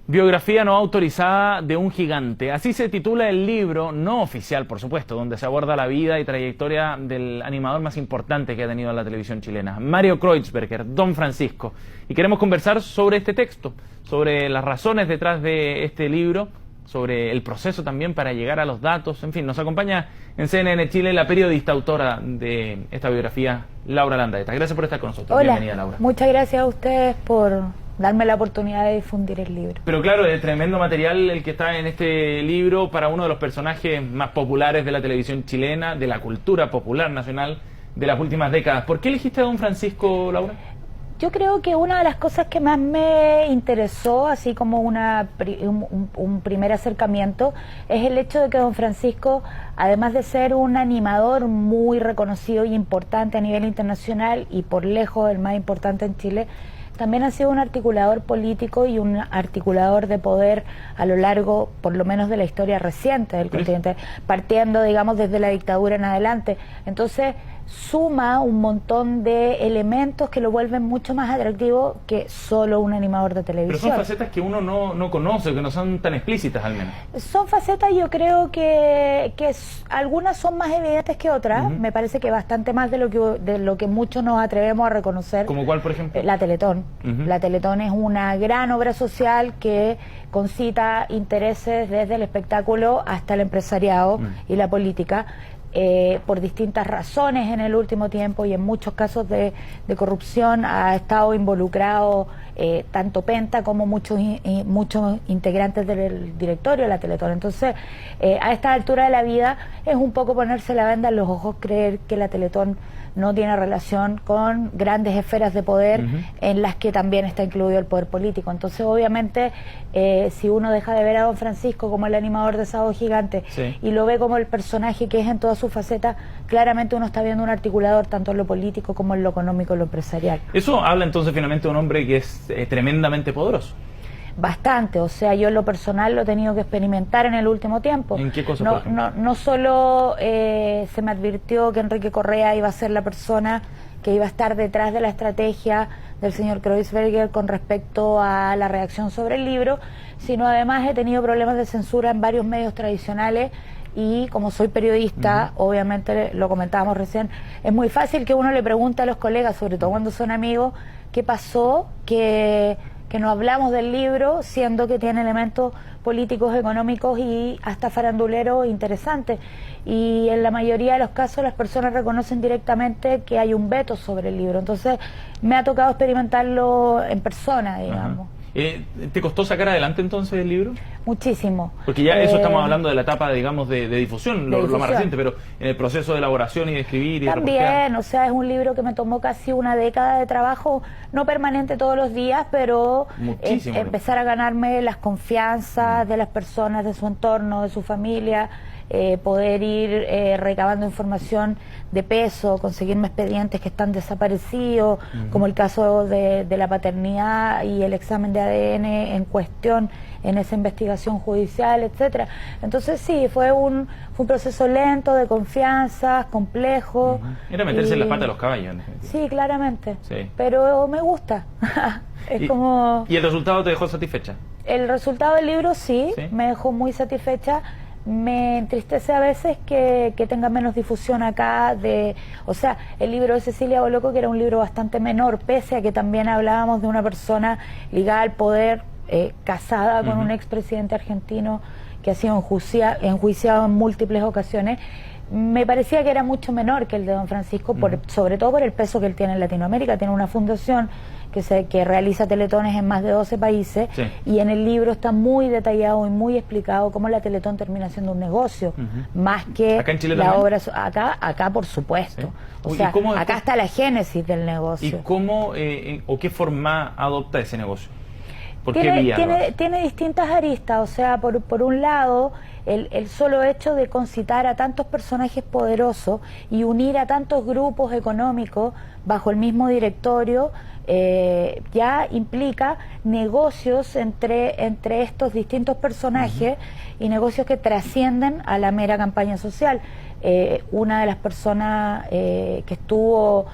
Biografía no autorizada de un gigante. Así se titula el libro, no oficial por supuesto, donde se aborda la vida y trayectoria del animador más importante que ha tenido la televisión chilena, Mario Kreutzberger, Don Francisco. Y queremos conversar sobre este texto, sobre las razones detrás de este libro, sobre el proceso también para llegar a los datos. En fin, nos acompaña en CNN Chile la periodista autora de esta biografía, Laura Landaeta. Gracias por estar con nosotros. Hola, bienvenida, Laura. Muchas gracias a ustedes por darme la oportunidad de difundir el libro. Pero claro, es tremendo material el que está en este libro para uno de los personajes más populares de la televisión chilena, de la cultura popular nacional de las últimas décadas. ¿Por qué elegiste a Don Francisco, Laura? Yo creo que una de las cosas que más me interesó, así como un primer acercamiento, es el hecho de que Don Francisco, además de ser un animador muy reconocido y importante a nivel internacional y por lejos el más importante en Chile, también ha sido un articulador político y un articulador de poder a lo largo, por lo menos, de la historia reciente del continente, partiendo, digamos, desde la dictadura en adelante. Entonces, suma un montón de elementos que lo vuelven mucho más atractivo que solo un animador de televisión. Pero son facetas que uno no conoce, que no son tan explícitas al menos. Son facetas, yo creo que algunas son más evidentes que otras. Me parece que bastante más de lo que muchos nos atrevemos a reconocer. ¿Como cuál, por ejemplo? La Teletón. La Teletón es una gran obra social que concita intereses desde el espectáculo hasta el empresariado y la política. Por distintas razones en el último tiempo y en muchos casos de corrupción ha estado involucrado tanto Penta como muchos integrantes del directorio de la Teletón. Entonces, a esta altura de la vida es un poco ponerse la venda en los ojos, creer que la Teletón no tiene relación con grandes esferas de poder en las que también está incluido el poder político. Entonces, obviamente, si uno deja de ver a Don Francisco como el animador de Sábado Gigante y lo ve como el personaje que es en toda su faceta, claramente uno está viendo un articulador tanto en lo político como en lo económico y lo empresarial. Eso habla entonces finalmente de un hombre que es tremendamente poderoso. Bastante, o sea, yo en lo personal lo he tenido que experimentar en el último tiempo. ¿En qué cosa? No solo se me advirtió que Enrique Correa iba a ser la persona que iba a estar detrás de la estrategia del señor Kreutzberger con respecto a la reacción sobre el libro, sino además he tenido problemas de censura en varios medios tradicionales. Y como soy periodista, obviamente, lo comentábamos recién, es muy fácil que uno le pregunte a los colegas, sobre todo cuando son amigos, qué pasó, que no hablamos del libro, siendo que tiene elementos políticos, económicos y hasta faranduleros interesantes. Y en la mayoría de los casos las personas reconocen directamente que hay un veto sobre el libro. Entonces me ha tocado experimentarlo en persona, digamos. ¿Te costó sacar adelante entonces el libro? Muchísimo. Porque ya eso estamos hablando de la etapa, digamos, de difusión, lo más reciente, pero en el proceso de elaboración y de escribir y también, de reportear. o sea, es un libro que me tomó casi una década de trabajo, no permanente todos los días, pero empezar a ganarme las confianzas de las personas, de su entorno, de su familia, poder ir recabando información de peso, conseguirme expedientes que están desaparecidos, como el caso de la paternidad y el examen de ADN en cuestión en esa investigación judicial, etcétera. Entonces sí, fue un proceso lento, de confianza, complejo. Era meterse en las patas de los caballos. Sí, claramente. Sí. Pero me gusta. ¿Y el resultado te dejó satisfecha? El resultado del libro sí, me dejó muy satisfecha. Me entristece a veces que tenga menos difusión acá o sea, el libro de Cecilia Boloco, que era un libro bastante menor, pese a que también hablábamos de una persona ligada al poder, casada con un expresidente argentino que ha sido enjuiciado en múltiples ocasiones. Me parecía que era mucho menor que el de Don Francisco, sobre todo por el peso que él tiene en Latinoamérica. Tiene una fundación que realiza teletones en más de 12 países y en el libro está muy detallado y muy explicado cómo la Teletón termina siendo un negocio, más que ¿Acá en Chile la también? obra. Acá por supuesto. O sea, ¿cómo, acá está la génesis del negocio. ¿Y cómo o qué forma adopta ese negocio? Tiene distintas aristas, o sea, por un lado, el solo hecho de concitar a tantos personajes poderosos y unir a tantos grupos económicos bajo el mismo directorio, ya implica negocios entre estos distintos personajes y negocios que trascienden a la mera campaña social. una de las personas que estuvo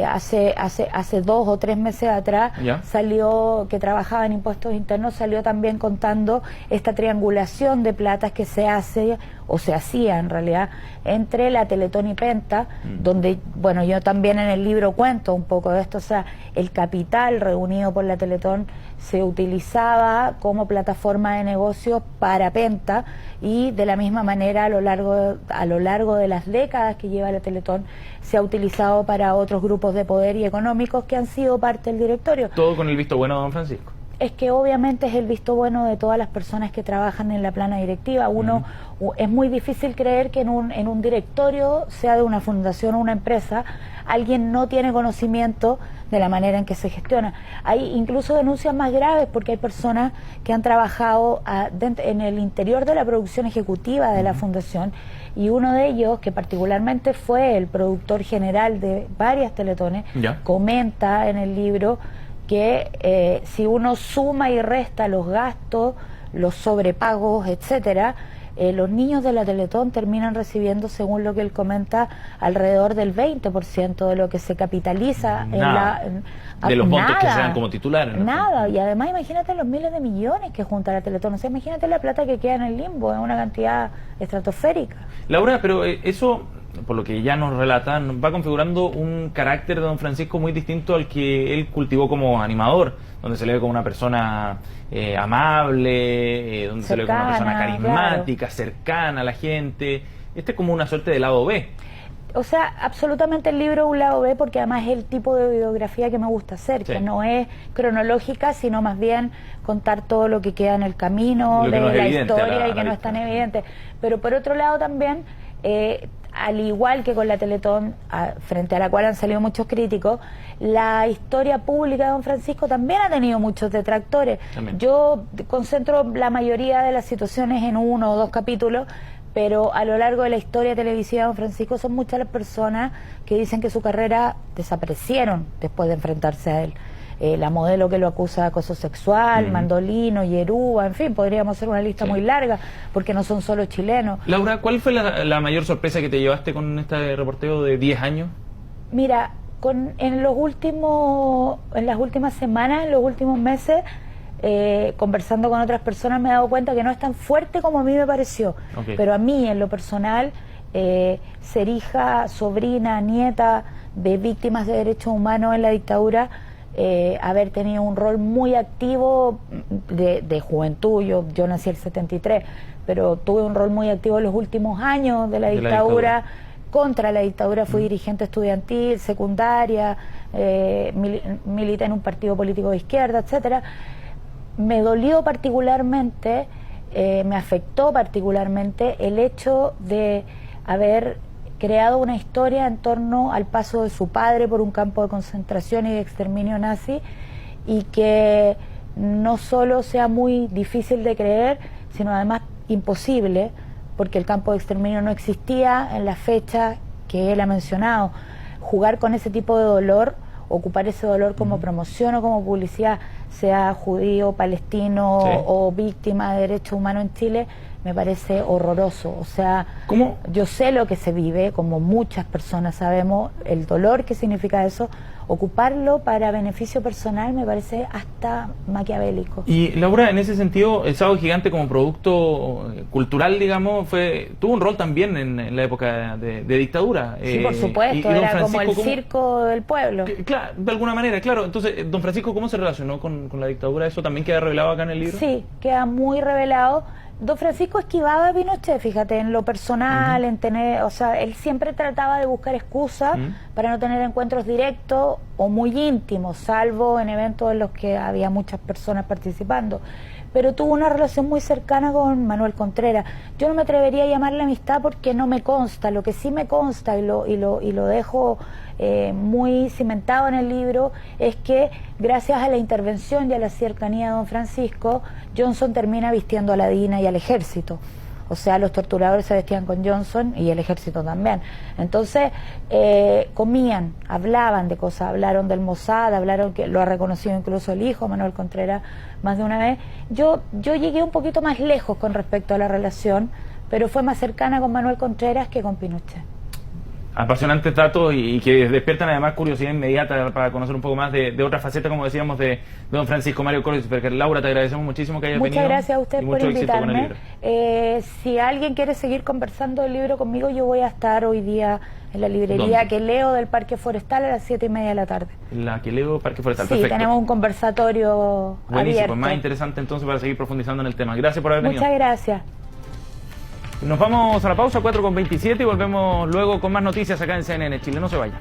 hace 2 o 3 meses atrás, salió, que trabajaba en impuestos internos, salió también contando esta triangulación de platas que se hace, o se hacía en realidad, entre la Teletón y Penta, donde, bueno, yo también en el libro cuento un poco de esto, o sea, el capital reunido por la Teletón se utilizaba como plataforma de negocios para Penta, y de la misma manera a lo largo de las décadas que lleva la Teletón se ha utilizado para otros grupos de poder y económicos que han sido parte del directorio. Todo con el visto bueno de don Francisco. Es que obviamente es el visto bueno de todas las personas que trabajan en la plana directiva. Es muy difícil creer que en un directorio, sea de una fundación o una empresa, alguien no tiene conocimiento de la manera en que se gestiona. Hay incluso denuncias más graves porque hay personas que han trabajado en el interior de la producción ejecutiva de la fundación, y uno de ellos, que particularmente fue el productor general de varias teletones, comenta en el libro que si uno suma y resta los gastos, los sobrepagos, etcétera, los niños de la Teletón terminan recibiendo, según lo que él comenta, alrededor del 20% de lo que se capitaliza de los montos que se dan como titulares. Nada, y además imagínate los miles de millones que junta la Teletón, o sea, imagínate la plata que queda en el limbo, es una cantidad estratosférica. Laura, pero eso, por lo que ya nos relatan, va configurando un carácter de don Francisco muy distinto al que él cultivó como animador, donde se le ve como una persona amable, donde cercana, se le ve como una persona carismática, cercana a la gente. Este es como una suerte de lado B. O sea, absolutamente el libro es un lado B, porque además es el tipo de biografía que me gusta hacer, que no es cronológica, sino más bien contar todo lo que queda en el camino de la historia y que no es tan evidente. Pero por otro lado también, al igual que con la Teletón, frente a la cual han salido muchos críticos, la historia pública de don Francisco también ha tenido muchos detractores. Yo concentro la mayoría de las situaciones en 1 o 2 capítulos, pero a lo largo de la historia televisiva de don Francisco son muchas las personas que dicen que su carrera desaparecieron después de enfrentarse a él. La modelo que lo acusa de acoso sexual, Mandolino, Yerúa, en fin, podríamos hacer una lista muy larga, porque no son solo chilenos. Laura, ¿cuál fue la mayor sorpresa que te llevaste con este reporteo de 10 años? Mira, en las últimas semanas, en los últimos meses, conversando con otras personas, me he dado cuenta que no es tan fuerte como a mí me pareció. Pero a mí, en lo personal, ser hija, sobrina, nieta de víctimas de derechos humanos en la dictadura, haber tenido un rol muy activo de juventud, yo nací el 73, pero tuve un rol muy activo en los últimos años de la dictadura. Contra la dictadura fui dirigente estudiantil, secundaria, milité en un partido político de izquierda, etcétera. Me dolió particularmente, me afectó particularmente el hecho de haber creado una historia en torno al paso de su padre por un campo de concentración y de exterminio nazi, y que no solo sea muy difícil de creer, sino además imposible, porque el campo de exterminio no existía en la fecha que él ha mencionado. Jugar con ese tipo de dolor, ocupar ese dolor como promoción o como publicidad, sea judío, palestino o víctima de derechos humanos en Chile, me parece horroroso. O sea, yo sé lo que se vive, como muchas personas sabemos, el dolor que significa eso. Ocuparlo para beneficio personal me parece hasta maquiavélico. Y Laura, en ese sentido, el Sábado Gigante como producto cultural, digamos, tuvo un rol también en la época de dictadura. Sí, por supuesto, era como el circo del pueblo. Claro, de alguna manera, claro. Entonces, don Francisco, ¿cómo se relacionó con la dictadura? ¿Eso también queda revelado acá en el libro? Sí, queda muy revelado. Don Francisco esquivaba a Pinochet, fíjate, en lo personal, en tener, o sea, él siempre trataba de buscar excusas para no tener encuentros directos o muy íntimos, salvo en eventos en los que había muchas personas participando. Pero tuvo una relación muy cercana con Manuel Contreras. Yo no me atrevería a llamarle amistad porque no me consta. Lo que sí me consta y lo dejo muy cimentado en el libro es que gracias a la intervención y a la cercanía de don Francisco, Johnson termina vistiendo a la DINA y al ejército. O sea, los torturadores se vestían con Johnson y el ejército también. Entonces, comían, hablaban de cosas, hablaron del Mossad, hablaron, que lo ha reconocido incluso el hijo, Manuel Contreras, más de una vez. Yo llegué un poquito más lejos con respecto a la relación, pero fue más cercana con Manuel Contreras que con Pinochet. Apasionantes datos y que despiertan además curiosidad inmediata para conocer un poco más de otra faceta, como decíamos, de don Francisco Mario Kreuzberger. Laura, te agradecemos muchísimo que hayas venido. Muchas gracias a usted por invitarme. Si alguien quiere seguir conversando del libro conmigo, yo voy a estar hoy día en la librería que leo del Parque Forestal a las 7:30 de la tarde. La que leo Parque Forestal, sí, perfecto. Tenemos un conversatorio buenísimo, abierto. Más interesante entonces para seguir profundizando en el tema. Gracias por haber venido. Muchas gracias. Nos vamos a la pausa, 4:27, y volvemos luego con más noticias acá en CNN Chile. No se vayan.